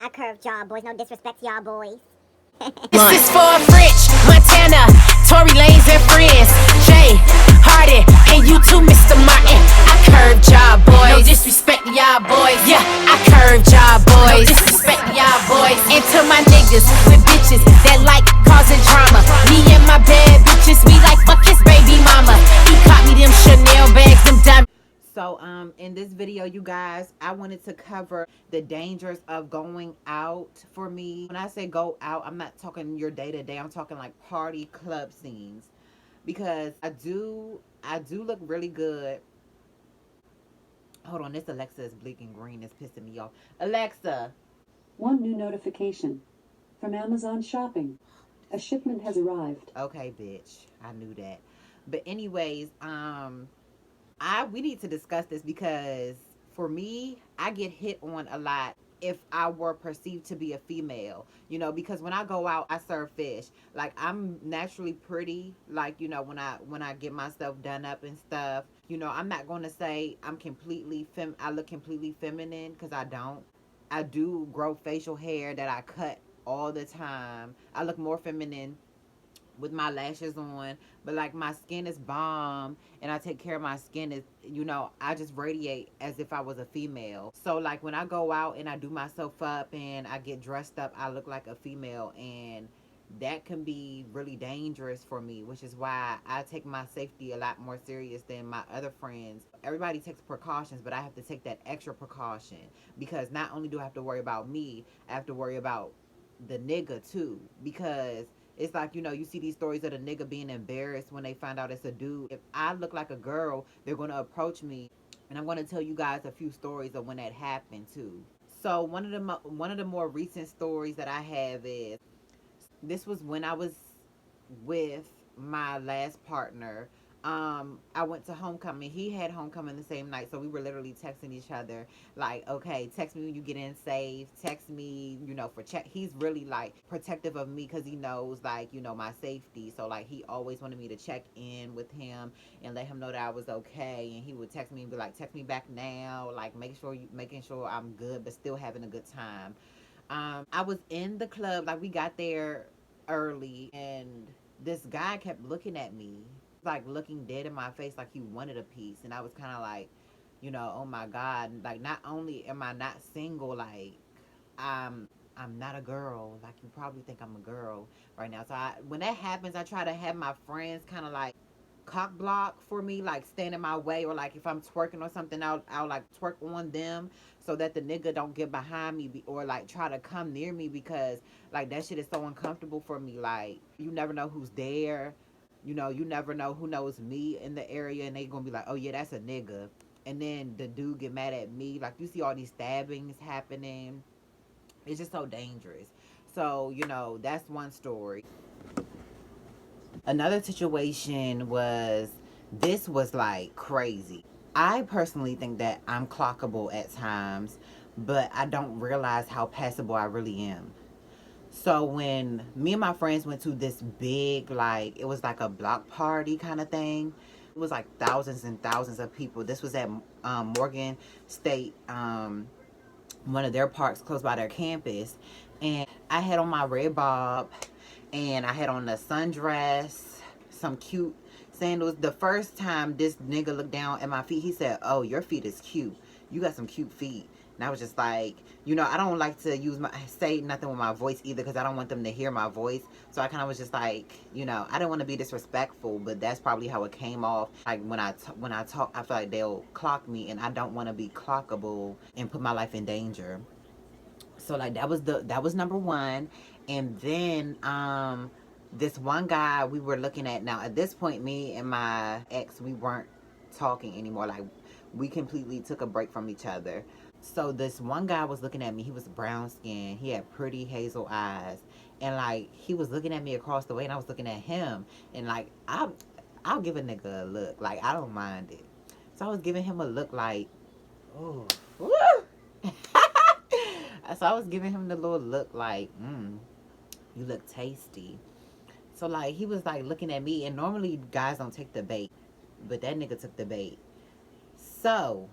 I curved y'all boys, no disrespect to y'all boys. This is for French, Montana, Tory Lanez and friends, Jay, Hardy, and you too, Mr. Martin. I curved y'all boys, no disrespect to y'all boys. Yeah, I curved y'all boys, no disrespect to y'all boys. And to my niggas with bitches that like causing drama, me and my bad bitches, we like fuck his baby mama. He caught me them Chanel bags, them diamonds. So in this video, you guys, I wanted to cover the dangers of going out for me. When I say go out, I'm not talking your day-to-day. I'm talking like party club scenes, because I do look really good. Hold on, this Alexa is blinking green. It's pissing me off. Alexa. One new notification from Amazon Shopping. A shipment has arrived. Okay, bitch. I knew that. But anyways, we need to discuss this, because for me, I get hit on a lot if I were perceived to be a female, because when I go out, I serve fish. Like, I'm naturally pretty, like, when I get myself done up and stuff, I'm not going to say I look completely feminine, because I don't. I do grow facial hair that I cut all the time. I look more feminine with my lashes on, but like, my skin is bomb, and I take care of my skin. Is I just radiate as if I was a female. So like, when I go out and I do myself up and I get dressed up, I look like a female, and that can be really dangerous for me, which is why I take my safety a lot more serious than my other friends. Everybody takes precautions, but I have to take that extra precaution, because not only do I have to worry about me, I have to worry about the nigga too, because it's like, you see these stories of the nigga being embarrassed when they find out it's a dude. If I look like a girl, they're going to approach me, and I'm going to tell you guys a few stories of when that happened too. So one of the more recent stories that I have is, this was when I was with my last partner. I went to homecoming. He had homecoming the same night, so we were literally texting each other like, okay, text me when you get in safe, text me, for check. He's really like protective of me, because he knows, like, my safety. So like, he always wanted me to check in with him and let him know that I was okay, and he would text me and be like, text me back now, like, making sure I'm good but still having a good time. I was in the club, like, we got there early, and this guy kept looking at me, like looking dead in my face, like he wanted a piece. And I was kind of like, oh my God, like, not only am I not single, like, I'm not a girl, like, you probably think I'm a girl right now. So when that happens, I try to have my friends kind of like cock block for me, like stand in my way, or like if I'm twerking or something, I'll like twerk on them, so that the nigga don't get behind me, or like try to come near me, because like, that shit is so uncomfortable for me. Like, you never know who's there, you never know who knows me in the area, and they gonna be like, oh yeah, that's a nigga. And then the dude get mad at me. Like, you see all these stabbings happening. It's just so dangerous. So, that's one story. Another situation was, this was like crazy. I personally think that I'm clockable at times, but I don't realize how passable I really am. So when me and my friends went to this big, like, it was like a block party kind of thing. It was like thousands and thousands of people. This was at Morgan State, one of their parks close by their campus. And I had on my red bob, and I had on a sundress, some cute sandals. The first time this nigga looked down at my feet, he said, oh, your feet is cute. You got some cute feet. And I was just like, I don't like to say nothing with my voice either, because I don't want them to hear my voice. So I kind of was just like, I didn't want to be disrespectful, but that's probably how it came off. Like, when I talk, I feel like they'll clock me, and I don't want to be clockable and put my life in danger. So like, that was number one. And then this one guy we were looking at. Now at this point, me and my ex, we weren't talking anymore. Like, we completely took a break from each other. So this one guy was looking at me. He was brown skinned, he had pretty hazel eyes, and like, he was looking at me across the way, and I was looking at him. And like, I'll give a nigga a look, like, I don't mind it. So I was giving him a look like, oh, woo. So I was giving him the little look like, you look tasty. So like, he was like looking at me, and normally guys don't take the bait, but that nigga took the bait. So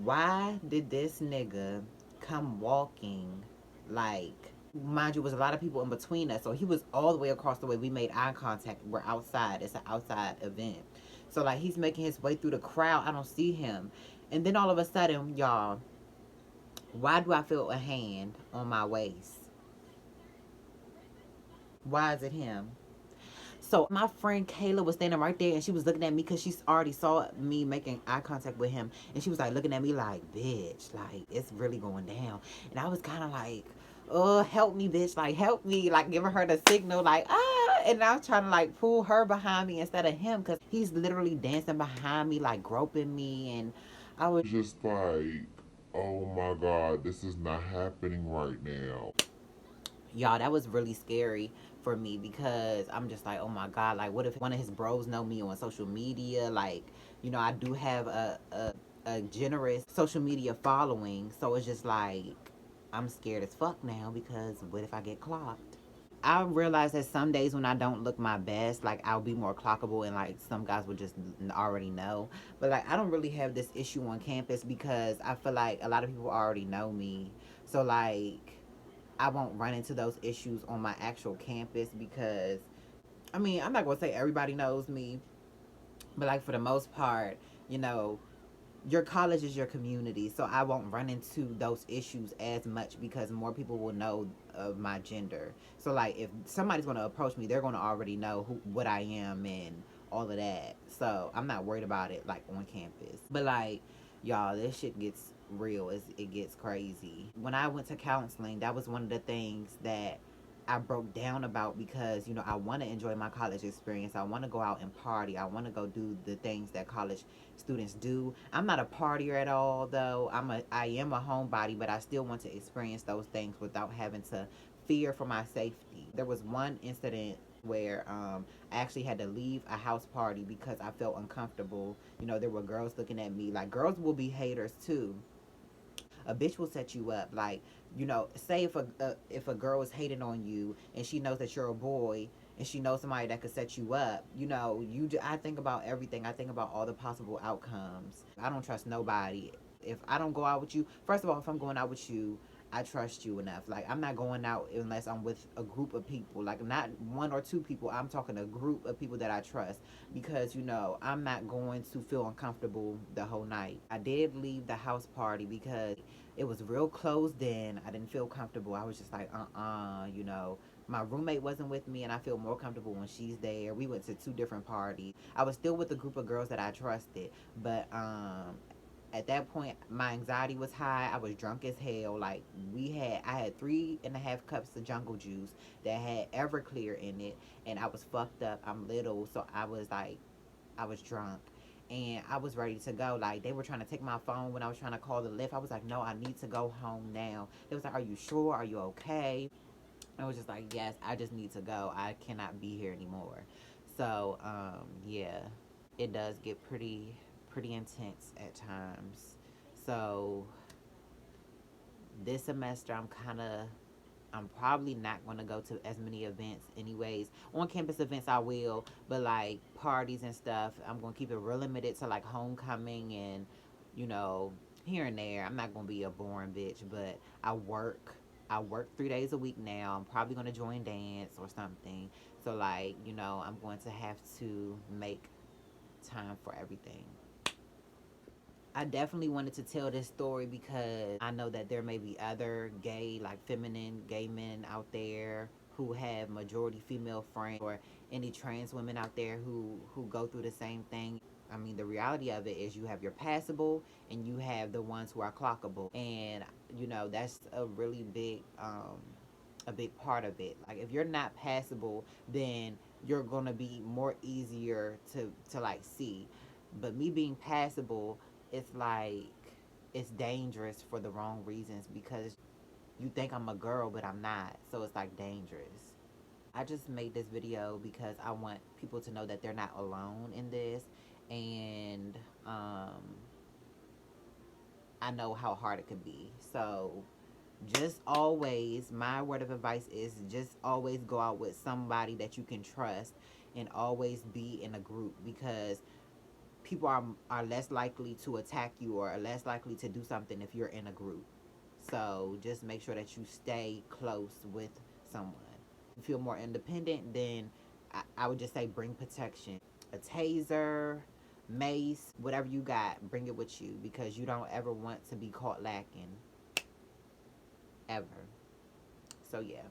why did this nigga come walking Like, mind you, was a lot of people in between us. So he was all the way across the way. We made eye contact. We're outside. It's an outside event. So like he's making his way through the crowd. I don't see him. And then all of a sudden, y'all, why do I feel a hand on my waist? Why is it him? So my friend Kayla was standing right there and she was looking at me because she already saw me making eye contact with him. And she was like looking at me like, bitch, like it's really going down. And I was kind of like, oh, help me, bitch. Like, help me. Like, giving her the signal, like, ah. And I was trying to like pull her behind me instead of him because he's literally dancing behind me, like groping me. And I was just like, oh my God, this is not happening right now. y'all, that was really scary for me because I'm just like, oh my God, like what if one of his bros know me on social media? Like, you know, I do have a generous social media following, so it's just like I'm scared as fuck now because what if I get clocked? I realize that some days when I don't look my best, like I'll be more clockable and like some guys would just already know. But like I don't really have this issue on campus because I feel like a lot of people already know me. So like I won't run into those issues on my actual campus because I mean, I'm not going to say everybody knows me, but like for the most part, you know, your college is your community, so I won't run into those issues as much because more people will know of my gender. So like if somebody's going to approach me, they're going to already know what I am and all of that. So I'm not worried about it like on campus. But like y'all, this shit gets real. It gets crazy. When I went to counseling, that was one of the things that I broke down about because you know I want to enjoy my college experience. I want to go out and party. I want to go do the things that college students do. I'm not a partier at all though. I am a homebody, but I still want to experience those things without having to fear for my safety. There was one incident where I actually had to leave a house party because I felt uncomfortable. You know, there were girls looking at me. Like girls will be haters too. A bitch will set you up. Like, you know, say if a girl is hating on you and she knows that you're a boy and she knows somebody that could set you up, you know, I think about everything. I think about all the possible outcomes. I don't trust nobody. If I don't go out with you, first of all, if I'm going out with you, I trust you enough. Like I'm not going out unless I'm with a group of people. Like not one or two people. I'm talking a group of people that I trust because you know I'm not going to feel uncomfortable the whole night. I did leave the house party because it was real closed in. I didn't feel comfortable. I was just like, you know. My roommate wasn't with me, and I feel more comfortable when she's there. We went to two different parties. I was still with a group of girls that I trusted, but at that point my anxiety was high. I was drunk as hell. Like I had 3.5 cups of jungle juice that had Everclear in it, and I was fucked up. I'm little, so I was like, I was drunk and I was ready to go. Like they were trying to take my phone when I was trying to call the lift. I was like, no, I need to go home now. They was like, are you sure? Are you okay? I was just like, yes, I just need to go. I cannot be here anymore. So yeah, it does get pretty intense at times. So this semester I'm probably not going to go to as many events anyways. On campus events I will, but like parties and stuff, I'm going to keep it real limited to like homecoming and, you know, here and there. I'm not going to be a boring bitch, but I work 3 days a week now. I'm probably going to join dance or something. So like, you know, I'm going to have to make time for everything. I definitely wanted to tell this story because I know that there may be other gay, like feminine gay men out there who have majority female friends or any trans women out there who go through the same thing. I mean, the reality of it is you have your passable and you have the ones who are clockable. And, you know, that's a big part of it. Like if you're not passable, then you're going to be more easier to like see. But me being passable, it's like it's dangerous for the wrong reasons because you think I'm a girl but I'm not, so it's like dangerous. I just made this video because I want people to know that they're not alone in this, and I know how hard it could be. So just always, my word of advice is just always go out with somebody that you can trust and always be in a group because people are less likely to attack you or are less likely to do something if you're in a group. So just make sure that you stay close with someone. If you feel more independent, then I would just say bring protection. A taser, mace, whatever you got, bring it with you, because you don't ever want to be caught lacking. Ever. So yeah.